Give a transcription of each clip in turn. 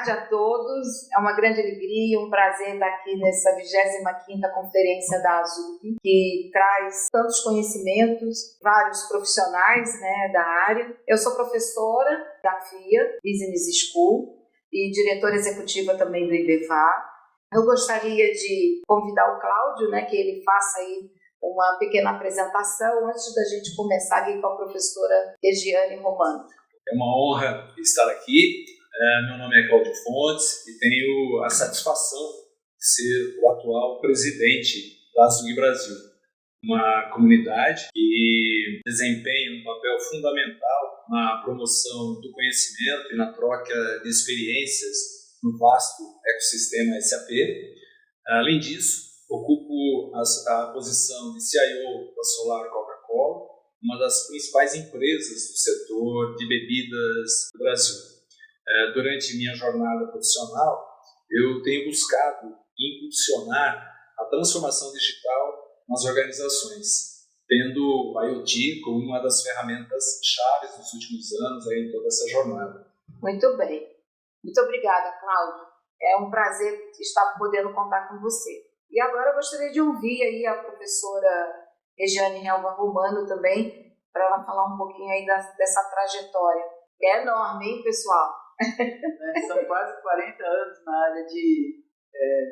tarde a todos. É uma grande alegria, um prazer estar aqui nessa 25ª Conferência da ASUP, que traz tantos conhecimentos, vários profissionais, né, da área. Eu sou professora da FIA, Business School, e diretora executiva também do IBEVA. Eu gostaria de convidar o Cláudio, né, que ele faça aí uma pequena apresentação antes da gente começar aqui com a professora Regiane Romano. É uma honra estar aqui. Meu nome é Cláudio Fontes e tenho a satisfação de ser o atual presidente da ASUG Brasil, uma comunidade que desempenha um papel fundamental na promoção do conhecimento e na troca de experiências no vasto ecossistema SAP. Além disso, ocupo a posição de CIO da Solar Coca-Cola, uma das principais empresas do setor de bebidas do Brasil. Durante minha jornada profissional, eu tenho buscado impulsionar a transformação digital nas organizações, tendo o IoT como uma das ferramentas chaves dos últimos anos aí em toda essa jornada. Muito bem. Muito obrigada, Cláudio. É um prazer estar podendo contar com você. E agora eu gostaria de ouvir aí a professora Regiane Romano também, para ela falar um pouquinho aí dessa trajetória. É enorme, hein, pessoal? São quase 40 anos na área de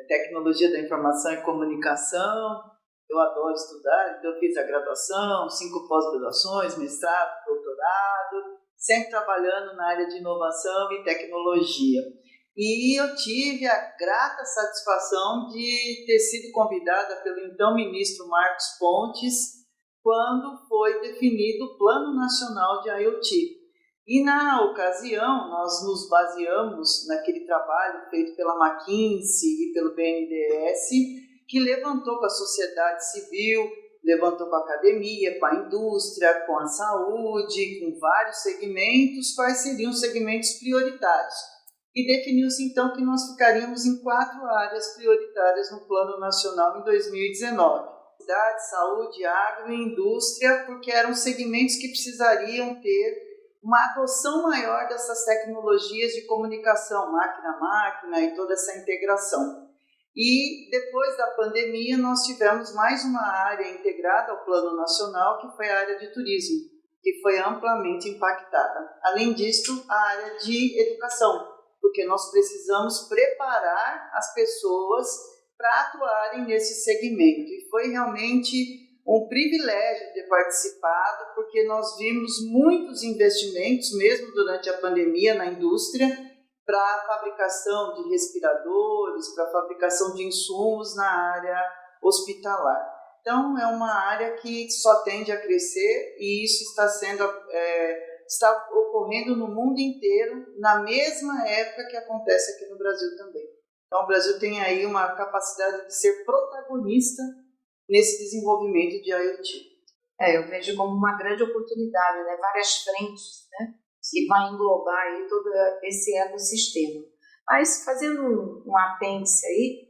tecnologia da informação e comunicação. Eu adoro estudar, então eu fiz a graduação, 5 pós-graduações, mestrado, doutorado, sempre trabalhando na área de inovação e tecnologia. E eu tive a grata satisfação de ter sido convidada pelo então ministro Marcos Pontes quando foi definido o Plano Nacional de IoT. E na ocasião, nós nos baseamos naquele trabalho feito pela McKinsey e pelo BNDES, que levantou com a sociedade civil, levantou com a academia, com a indústria, com a saúde, com vários segmentos, quais seriam os segmentos prioritários. E definiu-se então que nós ficaríamos em 4 áreas prioritárias no Plano Nacional em 2019. Cidade, saúde, agro e indústria, porque eram segmentos que precisariam ter uma adoção maior dessas tecnologias de comunicação, máquina a máquina e toda essa integração. E depois da pandemia nós tivemos mais uma área integrada ao Plano Nacional, que foi a área de turismo, que foi amplamente impactada. Além disso, a área de educação, porque nós precisamos preparar as pessoas para atuarem nesse segmento. E foi realmente um privilégio ter participado, porque nós vimos muitos investimentos, mesmo durante a pandemia, na indústria, para a fabricação de respiradores, para a fabricação de insumos na área hospitalar. Então, é uma área que só tende a crescer e isso está ocorrendo no mundo inteiro, na mesma época que acontece aqui no Brasil também. Então, o Brasil tem aí uma capacidade de ser protagonista nesse desenvolvimento de IoT. Eu vejo como uma grande oportunidade, né? Várias frentes, né? Que vai englobar aí todo esse ecossistema. Mas, fazendo um apêndice aí,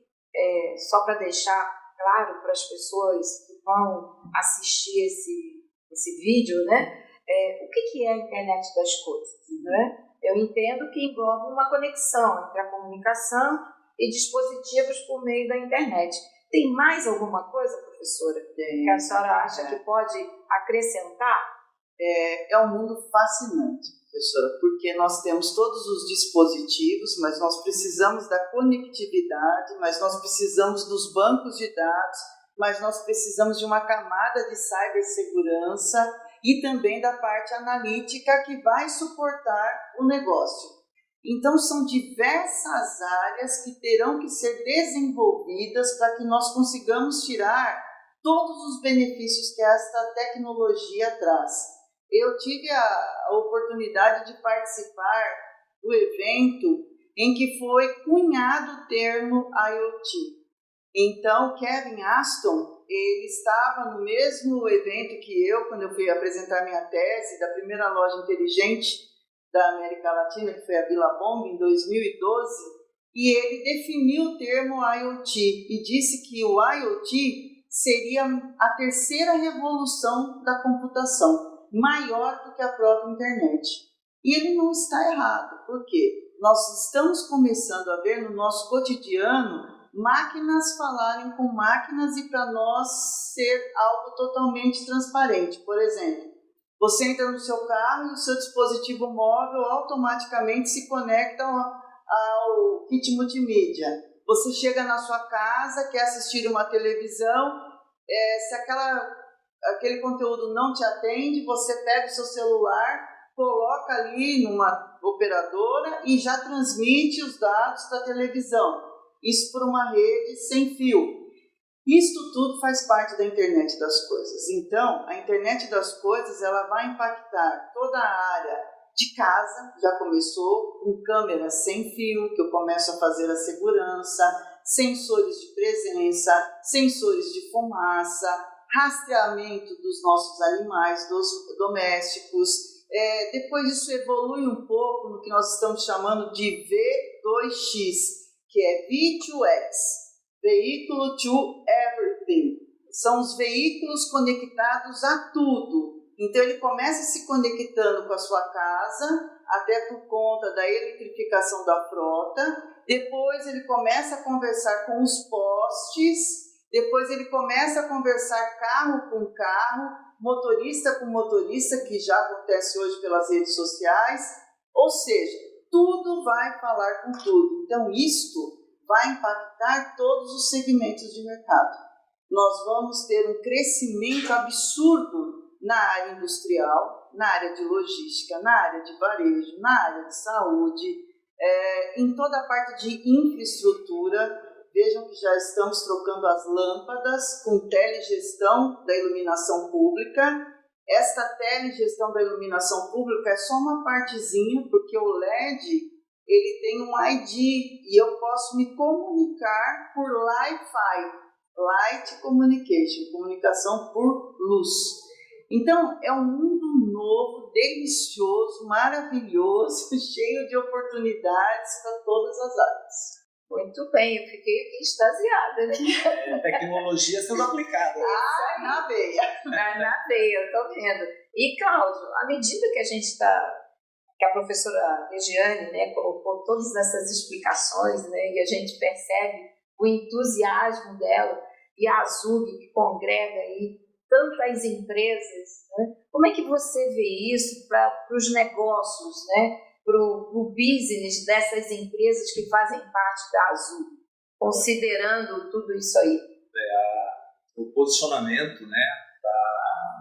só para deixar claro para as pessoas que vão assistir esse vídeo, né? O que é a internet das coisas, né? Eu entendo que engloba uma conexão entre a comunicação e dispositivos por meio da internet. Tem mais alguma coisa, professora, que a senhora acha que pode acrescentar? É um mundo fascinante, professora, porque nós temos todos os dispositivos, mas nós precisamos da conectividade, mas nós precisamos dos bancos de dados, mas nós precisamos de uma camada de cibersegurança e também da parte analítica que vai suportar o negócio. Então, são diversas áreas que terão que ser desenvolvidas para que nós consigamos tirar todos os benefícios que esta tecnologia traz. Eu tive a oportunidade de participar do evento em que foi cunhado o termo IoT. Então, Kevin Aston, ele estava no mesmo evento que eu, quando eu fui apresentar minha tese da primeira loja inteligente da América Latina, que foi a Billabong, em 2012, e ele definiu o termo IoT e disse que o IoT seria a terceira revolução da computação, maior do que a própria internet. E ele não está errado, porque nós estamos começando a ver no nosso cotidiano máquinas falarem com máquinas e para nós ser algo totalmente transparente. Por exemplo, você entra no seu carro e o seu dispositivo móvel automaticamente se conecta ao kit multimídia. Você chega na sua casa, quer assistir uma televisão, se aquele conteúdo não te atende, você pega o seu celular, coloca ali numa operadora e já transmite os dados para a televisão. Isso por uma rede sem fio. Isto tudo faz parte da internet das coisas. Então, a internet das coisas ela vai impactar toda a área de casa, já começou com câmeras sem fio, que eu começo a fazer a segurança, sensores de presença, sensores de fumaça, rastreamento dos nossos animais domésticos. Depois isso evolui um pouco no que nós estamos chamando de V2X, que é V2X, Vehicle to Everything. São os veículos conectados a tudo. Então ele começa se conectando com a sua casa, até por conta da eletrificação da frota. Depois ele começa a conversar com os postes. Depois ele começa a conversar carro com carro, motorista com motorista, que já acontece hoje pelas redes sociais. Ou seja, tudo vai falar com tudo. Então, isto vai impactar todos os segmentos de mercado. Nós vamos ter um crescimento absurdo na área industrial, na área de logística, na área de varejo, na área de saúde, em toda a parte de infraestrutura. Vejam que já estamos trocando as lâmpadas com telegestão da iluminação pública. Esta telegestão da iluminação pública é só uma partezinha, porque o LED ele tem um ID e eu posso me comunicar por Wi-Fi, Light Communication, comunicação por luz. Então, é um mundo novo, delicioso, maravilhoso, cheio de oportunidades para todas as áreas. Muito bem, eu fiquei aqui extasiada, né? Tecnologia sendo aplicada. Na veia. Na veia, eu estou vendo. E, Cláudio, à medida que a gente está, que a professora Regiane, né, colocou todas essas explicações, né, e a gente percebe o entusiasmo dela, e a Azug, que congrega aí tantas empresas, né? Como é que você vê isso para os negócios, né? Para o business dessas empresas que fazem parte da Azul, considerando tudo isso aí? O posicionamento, né,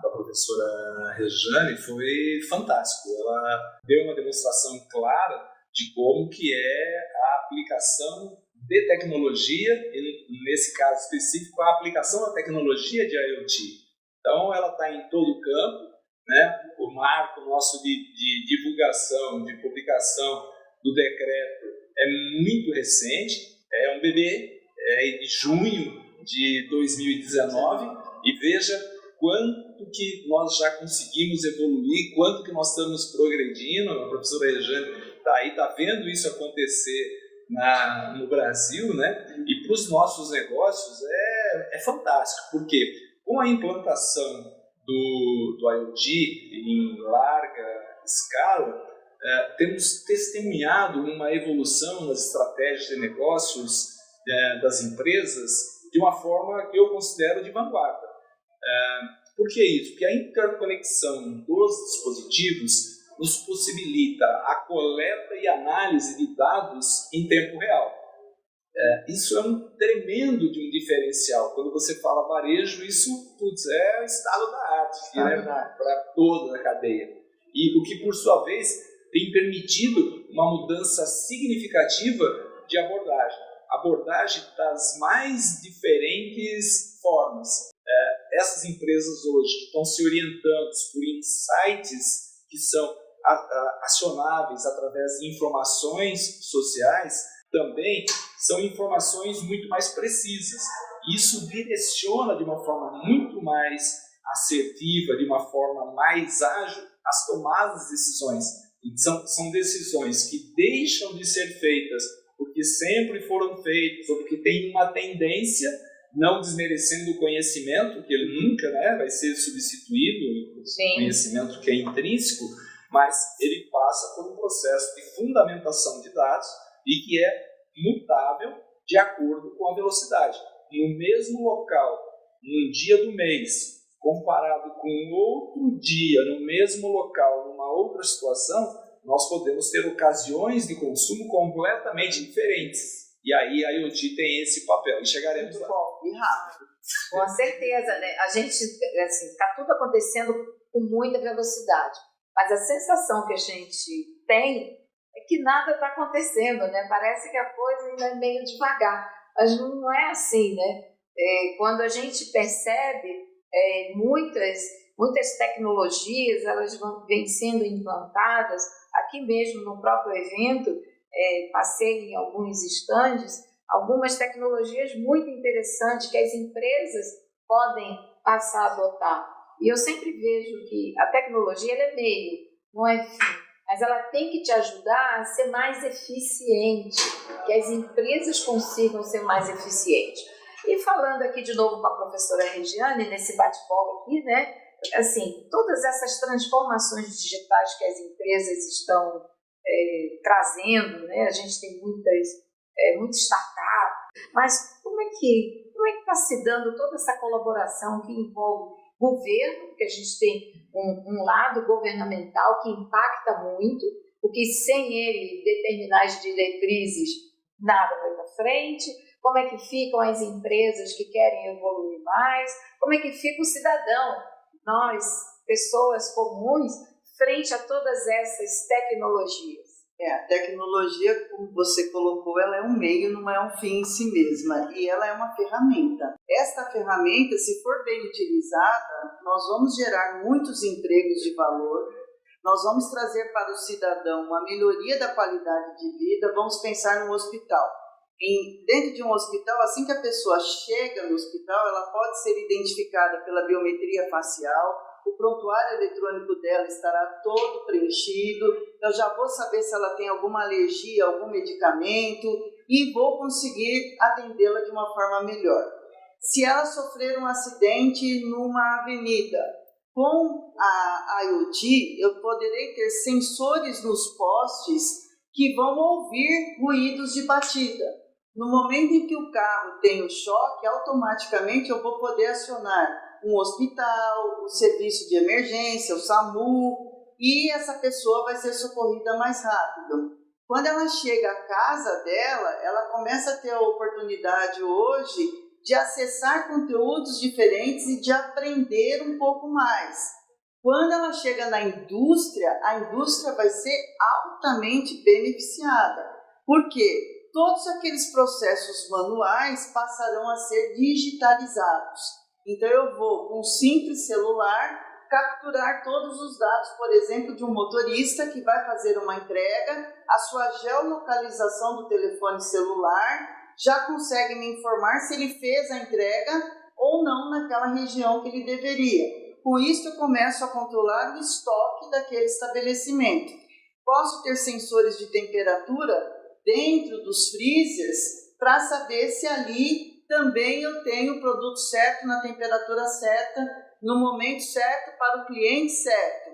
da professora Regiane foi fantástico. Ela deu uma demonstração clara de como que é a aplicação de tecnologia, e nesse caso específico, a aplicação da tecnologia de IoT. Então, ela está em todo o campo, né? O marco nosso de divulgação, de publicação do decreto é muito recente, é um bebê, é de junho de 2019, e veja quanto que nós já conseguimos evoluir, quanto que nós estamos progredindo. A professora Regiane está aí, está vendo isso acontecer no Brasil, né? E para os nossos negócios é fantástico, porque com a implantação do IoT em larga escala, temos testemunhado uma evolução nas estratégias de negócios das empresas de uma forma que eu considero de vanguarda. Por que isso? Porque a interconexão dos dispositivos nos possibilita a coleta e análise de dados em tempo real. Isso é um tremendo de um diferencial. Quando você fala varejo, isso é o estado da arte, né, para toda a cadeia. E o que, por sua vez, tem permitido uma mudança significativa de abordagem das mais diferentes formas. Essas empresas hoje que estão se orientando por insights que são acionáveis através de informações sociais, também são informações muito mais precisas. Isso direciona de uma forma muito mais assertiva, de uma forma mais ágil, as tomadas de decisões. São decisões que deixam de ser feitas porque sempre foram feitas ou porque tem uma tendência, não desmerecendo o conhecimento, que ele nunca, né, vai ser substituído, o conhecimento que é intrínseco, mas ele passa por um processo de fundamentação de dados e que é mutável de acordo com a velocidade. No mesmo local, num dia do mês, comparado com outro dia, no mesmo local, numa outra situação, nós podemos ter ocasiões de consumo completamente diferentes. E aí a IoT tem esse papel. E chegaremos lá. Bom, e rápido. Com certeza, né? A gente, assim, está tudo acontecendo com muita velocidade. Mas a sensação que a gente tem é que nada está acontecendo, né? Parece que a coisa ainda é meio devagar. Mas não é assim, né? Quando a gente percebe muitas tecnologias, elas vêm sendo implantadas. Aqui mesmo, no próprio evento, passei em alguns estandes, algumas tecnologias muito interessantes que as empresas podem passar a adotar. E eu sempre vejo que a tecnologia ela é meio, não é fim, mas ela tem que te ajudar a ser mais eficiente, que as empresas consigam ser mais eficientes. E falando aqui de novo com a professora Regiane, nesse bate-bola aqui, né? Assim, todas essas transformações digitais que as empresas estão trazendo, né? A gente tem muitas startups, mas como é que está se dando toda essa colaboração que envolve governo, porque a gente tem um lado governamental que impacta muito, porque sem ele determinar as diretrizes, nada vai para frente. Como é que ficam as empresas que querem evoluir mais? Como é que fica o cidadão? Nós, pessoas comuns, frente a todas essas tecnologias. A tecnologia, como você colocou, ela é um meio, não é um fim em si mesma, e ela é uma ferramenta. Esta ferramenta, se for bem utilizada, nós vamos gerar muitos empregos de valor, nós vamos trazer para o cidadão uma melhoria da qualidade de vida. Vamos pensar no hospital. Dentro de um hospital, assim que a pessoa chega no hospital, ela pode ser identificada pela biometria facial, o prontuário eletrônico dela estará todo preenchido, eu já vou saber se ela tem alguma alergia, algum medicamento e vou conseguir atendê-la de uma forma melhor. Se ela sofrer um acidente numa avenida, com a IoT eu poderei ter sensores nos postes que vão ouvir ruídos de batida. No momento em que o carro tem o choque, automaticamente eu vou poder acionar um hospital, o serviço de emergência, o SAMU, e essa pessoa vai ser socorrida mais rápido. Quando ela chega à casa dela, ela começa a ter a oportunidade hoje de acessar conteúdos diferentes e de aprender um pouco mais. Quando ela chega na indústria, a indústria vai ser altamente beneficiada. Por quê? Todos aqueles processos manuais passarão a ser digitalizados. Então eu vou, com um simples celular, capturar todos os dados, por exemplo, de um motorista que vai fazer uma entrega, a sua geolocalização do telefone celular já consegue me informar se ele fez a entrega ou não naquela região que ele deveria. Com isso eu começo a controlar o estoque daquele estabelecimento. Posso ter sensores de temperatura dentro dos freezers para saber se ali também eu tenho o produto certo, na temperatura certa, no momento certo, para o cliente certo.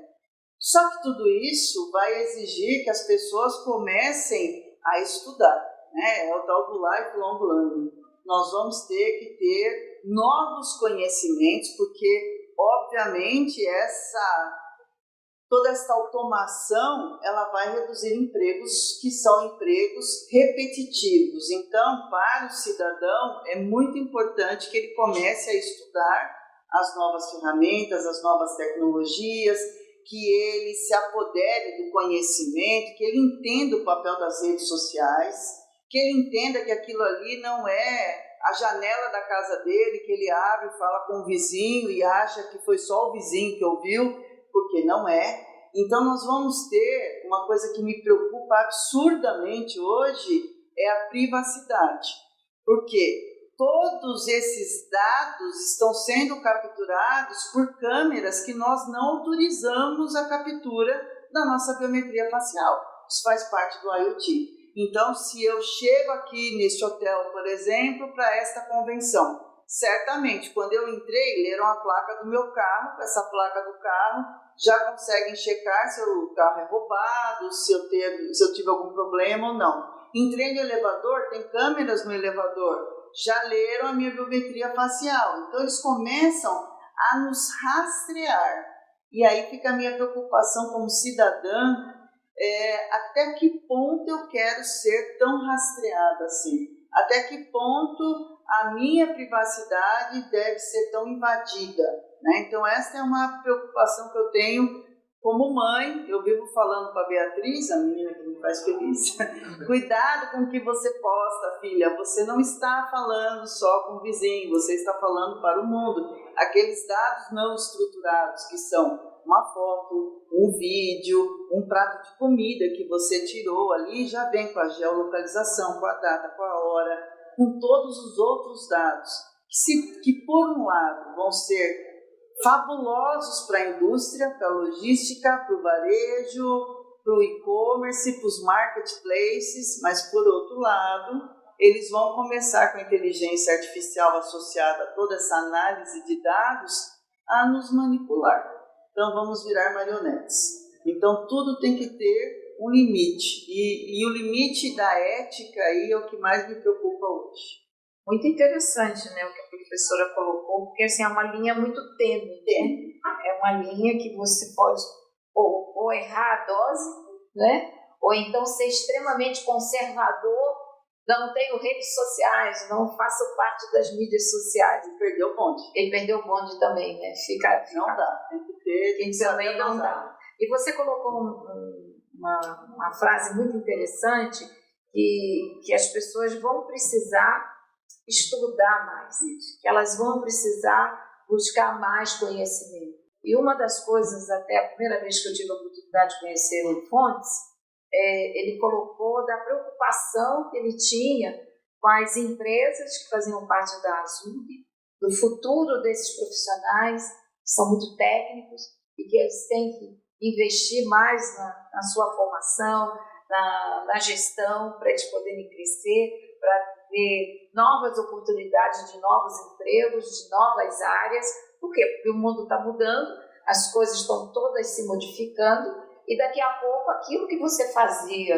Só que tudo isso vai exigir que as pessoas comecem a estudar, né? É o tal do lifelong learning. Nós vamos ter que ter novos conhecimentos, porque, obviamente, toda essa automação ela vai reduzir empregos que são empregos repetitivos. Então, para o cidadão, é muito importante que ele comece a estudar as novas ferramentas, as novas tecnologias, que ele se apodere do conhecimento, que ele entenda o papel das redes sociais, que ele entenda que aquilo ali não é a janela da casa dele, que ele abre e fala com o vizinho e acha que foi só o vizinho que ouviu, porque não é. Então nós vamos ter uma coisa que me preocupa absurdamente hoje, é a privacidade. Porque todos esses dados estão sendo capturados por câmeras que nós não autorizamos a captura da nossa biometria facial. Isso faz parte do IoT. Então, se eu chego aqui neste hotel, por exemplo, para esta convenção, certamente, quando eu entrei, leram a placa do meu carro, com essa placa do carro, já conseguem checar se o carro é roubado, se eu tive algum problema ou não. Entrei no elevador, tem câmeras no elevador, já leram a minha biometria facial. Então, eles começam a nos rastrear. E aí fica a minha preocupação como cidadã, até que ponto eu quero ser tão rastreada assim? Até que ponto a minha privacidade deve ser tão invadida? Né? Então, essa é uma preocupação que eu tenho como mãe. Eu vivo falando para a Beatriz, a menina que me faz feliz, cuidado com o que você posta, filha. Você não está falando só com o vizinho, você está falando para o mundo. Aqueles dados não estruturados, que são uma foto, um vídeo, um prato de comida que você tirou ali, já vem com a geolocalização, com a data, com a hora, com todos os outros dados, que por um lado vão ser fabulosos para a indústria, para a logística, para o varejo, para o e-commerce, para os marketplaces, mas por outro lado, eles vão começar com a inteligência artificial associada a toda essa análise de dados a nos manipular. Então vamos virar marionetes. Então tudo tem que ter um limite, e o limite da ética aí é o que mais me preocupa hoje. Muito interessante, né, o que a professora colocou, porque assim, é uma linha muito tênue, né? É uma linha que você pode ou errar a dose, né? Ou então ser extremamente conservador, não tenho redes sociais, não faço parte das mídias sociais. Ele perdeu o bonde. Ele perdeu o bonde também, né? Não dá, tem que ter, tem que também não dá. E você colocou uma frase muito interessante, que as pessoas vão precisar estudar mais, que elas vão precisar buscar mais conhecimento. E uma das coisas, até a primeira vez que eu tive a oportunidade de conhecer o Fontes, ele colocou da preocupação que ele tinha com as empresas que faziam parte da Azul, do futuro desses profissionais, que são muito técnicos, e que eles têm que investir mais na sua formação, na gestão, para eles poderem crescer, para ter novas oportunidades de novos empregos, de novas áreas. Por quê? Porque o mundo está mudando, as coisas estão todas se modificando, e daqui a pouco aquilo que você fazia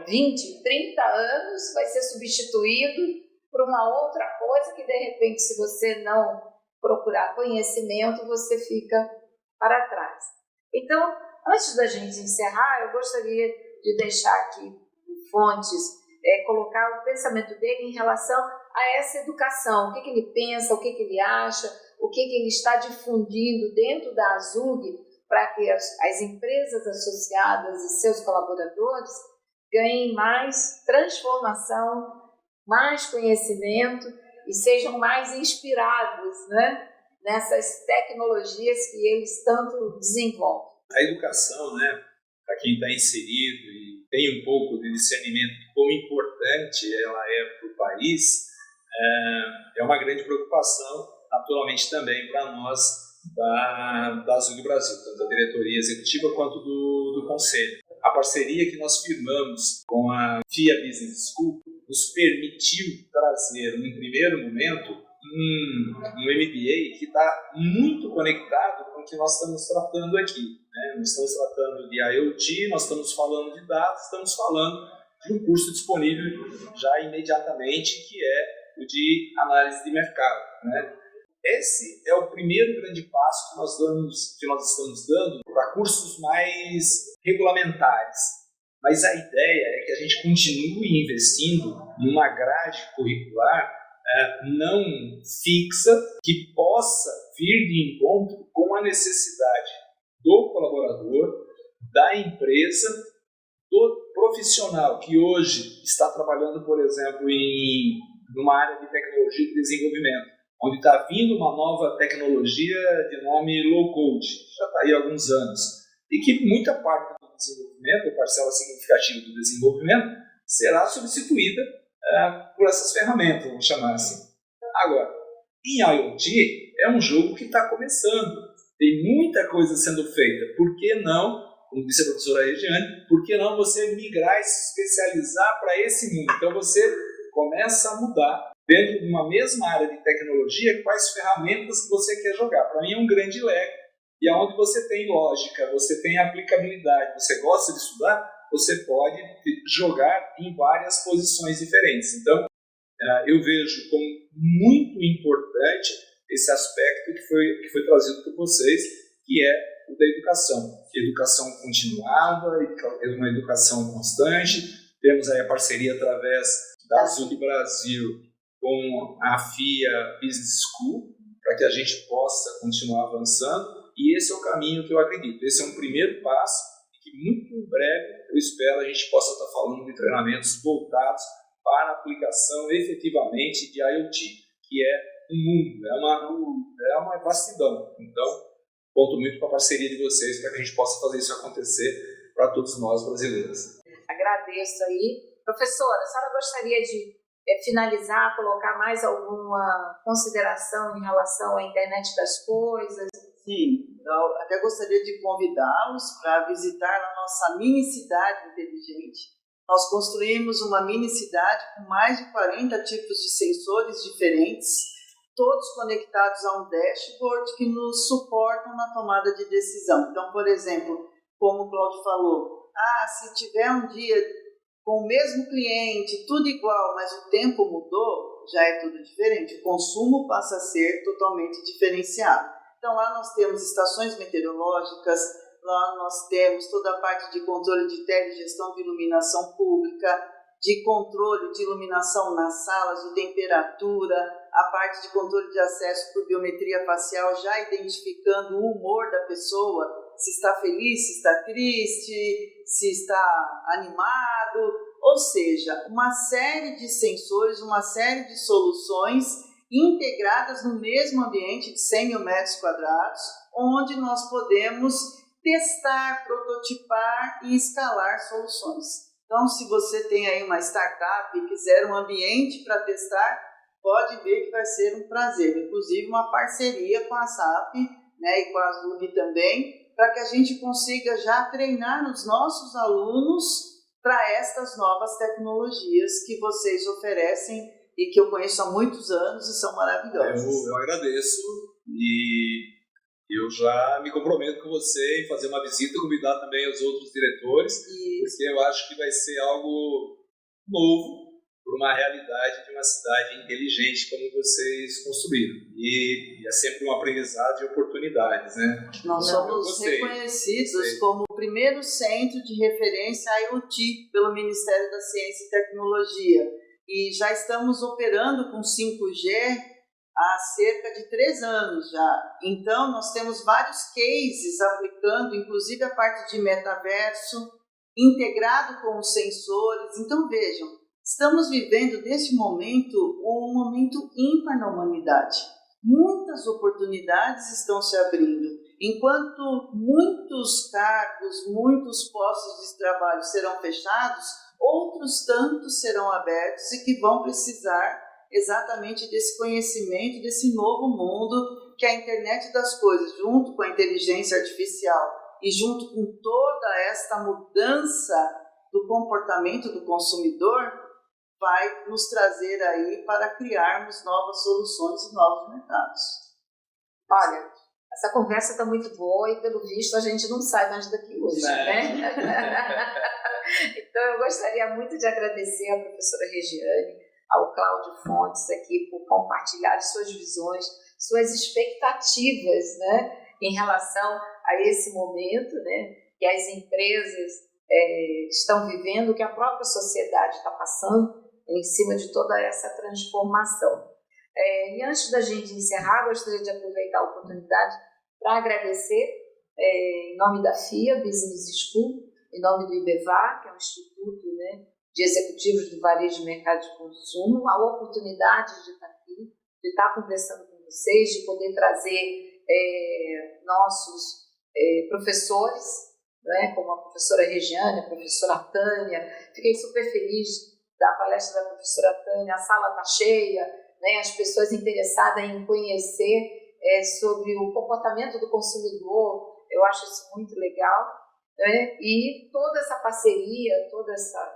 20, 30 anos vai ser substituído por uma outra coisa que, de repente, se você não procurar conhecimento, você fica para trás. Então, antes da gente encerrar, eu gostaria de deixar aqui Fontes colocar o pensamento dele em relação a essa educação, o que ele pensa, o que ele acha, o que ele está difundindo dentro da Azug para que as empresas associadas e seus colaboradores ganhem mais transformação, mais conhecimento e sejam mais inspirados, né, nessas tecnologias que eles tanto desenvolvem. A educação, né, para quem está inserido e tem um pouco de discernimento de quão importante ela é para o país, é uma grande preocupação, naturalmente também para nós da Azul Brasil, tanto da diretoria executiva quanto do conselho. A parceria que nós firmamos com a FIA Business School nos permitiu trazer, em primeiro momento, um MBA que está muito conectado com o que nós estamos tratando aqui. Né? Nós estamos tratando de IoT, nós estamos falando de dados, estamos falando de um curso disponível já imediatamente, que é o de análise de mercado. Né? Esse é o primeiro grande passo que nós estamos dando para cursos mais regulamentares. Mas a ideia é que a gente continue investindo numa grade curricular não fixa, que possa vir de encontro com a necessidade do colaborador, da empresa, do profissional que hoje está trabalhando, por exemplo, numa área de tecnologia e desenvolvimento, onde está vindo uma nova tecnologia de nome low-code, já está aí há alguns anos, e que muita parte do desenvolvimento, ou parcela significativa do desenvolvimento, será substituída por essas ferramentas, vamos chamar assim. Agora, em IoT, é um jogo que está começando, tem muita coisa sendo feita. Por que não, como disse a professora Regiane, por que não você migrar e se especializar para esse mundo? Então você começa a mudar dentro de uma mesma área de tecnologia, quais ferramentas que você quer jogar. Para mim é um grande leque, e aonde você tem lógica, você tem aplicabilidade, você gosta de estudar, você pode jogar em várias posições diferentes. Então, eu vejo como muito importante esse aspecto que foi trazido por vocês, que é o da educação. Educação continuada, uma educação constante. Temos aí a parceria através da Zug Brasil com a FIA Business School, para que a gente possa continuar avançando. E esse é o caminho que eu acredito. Esse é um primeiro passo, e que muito em breve eu espero a gente possa estar falando de treinamentos voltados para a aplicação efetivamente de IoT, que é um mundo, é uma vastidão. Então, conto muito com a parceria de vocês para que a gente possa fazer isso acontecer para todos nós brasileiros. Agradeço aí. Professora, a senhora gostaria de finalizar, colocar mais alguma consideração em relação à internet das coisas? Sim, eu até gostaria de convidá-los para visitar a nossa mini cidade inteligente. Nós construímos uma mini cidade com mais de 40 tipos de sensores diferentes, todos conectados a um dashboard que nos suportam na tomada de decisão. Então, por exemplo, como o Cláudio falou, se tiver um dia com o mesmo cliente, tudo igual, mas o tempo mudou, já é tudo diferente. O consumo passa a ser totalmente diferenciado. Então, lá nós temos estações meteorológicas, lá nós temos toda a parte de controle de telegestão de iluminação pública, de controle de iluminação nas salas, de temperatura, a parte de controle de acesso por biometria facial, já identificando o humor da pessoa, se está feliz, se está triste, se está animado, ou seja, uma série de sensores, uma série de soluções integradas no mesmo ambiente de 100 mil metros quadrados, onde nós podemos testar, prototipar e escalar soluções. Então, se você tem aí uma startup e quiser um ambiente para testar, pode ver que vai ser um prazer. Inclusive, uma parceria com a SAP, né, e com a Zug também, para que a gente consiga já treinar os nossos alunos para estas novas tecnologias que vocês oferecem e que eu conheço há muitos anos e são maravilhosas. Eu agradeço e eu já me comprometo com você em fazer uma visita e convidar também os outros diretores, porque eu acho que vai ser algo novo para uma realidade de uma cidade inteligente como vocês construíram. E é sempre um aprendizado de oportunidades, né? Nós somos reconhecidos como o primeiro centro de referência IoT pelo Ministério da Ciência e Tecnologia. E já estamos operando com 5G há cerca de 3 anos já. Então, nós temos vários cases aplicando, inclusive a parte de metaverso, integrado com os sensores. Então, vejam, estamos vivendo, neste momento, um momento ímpar na humanidade. Muitas oportunidades estão se abrindo. Enquanto muitos cargos, muitos postos de trabalho serão fechados, outros tantos serão abertos e que vão precisar exatamente desse conhecimento, desse novo mundo que a internet das coisas, junto com a inteligência artificial e junto com toda esta mudança do comportamento do consumidor, vai nos trazer aí para criarmos novas soluções e novos mercados. Olha, essa conversa está muito boa e, pelo visto, a gente não sai mais daqui hoje, né? Então, eu gostaria muito de agradecer à professora Regiane, ao Cláudio Fontes aqui por compartilhar suas visões, suas expectativas, né, em relação a esse momento, né, que as empresas estão vivendo, que a própria sociedade está passando em cima de toda essa transformação. E antes da gente encerrar, gostaria de aproveitar a oportunidade para agradecer, em nome da FIA Business School, em nome do IBEVA, que é um instituto, né, de executivos do varejo e mercado de consumo, a oportunidade de estar aqui, de estar conversando com vocês, de poder trazer nossos professores, né, como a professora Regiane, a professora Tânia. Fiquei super feliz da palestra da professora Tânia, a sala está cheia, né, as pessoas interessadas em conhecer sobre o comportamento do consumidor. Eu acho isso muito legal. E toda essa parceria, todo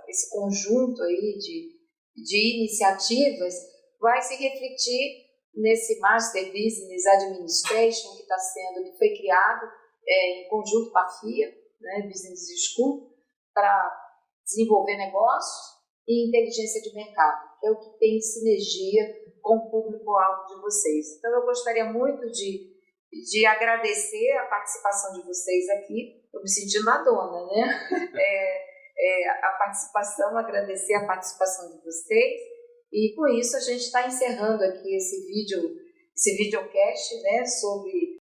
esse conjunto aí de iniciativas vai se refletir nesse Master Business Administration que foi criado em conjunto com a FIA, né, Business School, para desenvolver negócios e inteligência de mercado, que é o que tem sinergia com o público-alvo de vocês. Então, eu gostaria muito de agradecer a participação de vocês aqui. Estou me sentindo a dona, né? Agradecer a participação de vocês. E com isso a gente está encerrando aqui esse videocast, né, sobre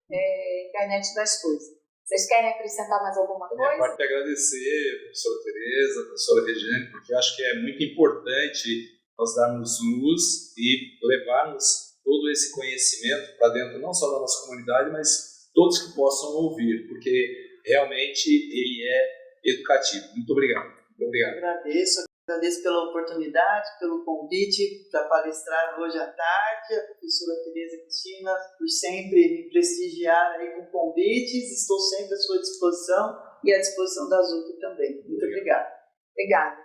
internet das coisas. Vocês querem acrescentar mais alguma coisa? Eu quero agradecer a professora Tereza, a professora Regiane, porque eu acho que é muito importante nós darmos luz e levarmos todo esse conhecimento para dentro, não só da nossa comunidade, mas todos que possam ouvir, porque realmente ele é educativo. Muito obrigado. Muito obrigado. Agradeço pela oportunidade, pelo convite para palestrar hoje à tarde, a professora Tereza Cristina, por sempre me prestigiar aí com convites. Estou sempre à sua disposição e à disposição da ZUP também. Muito obrigada. Obrigada.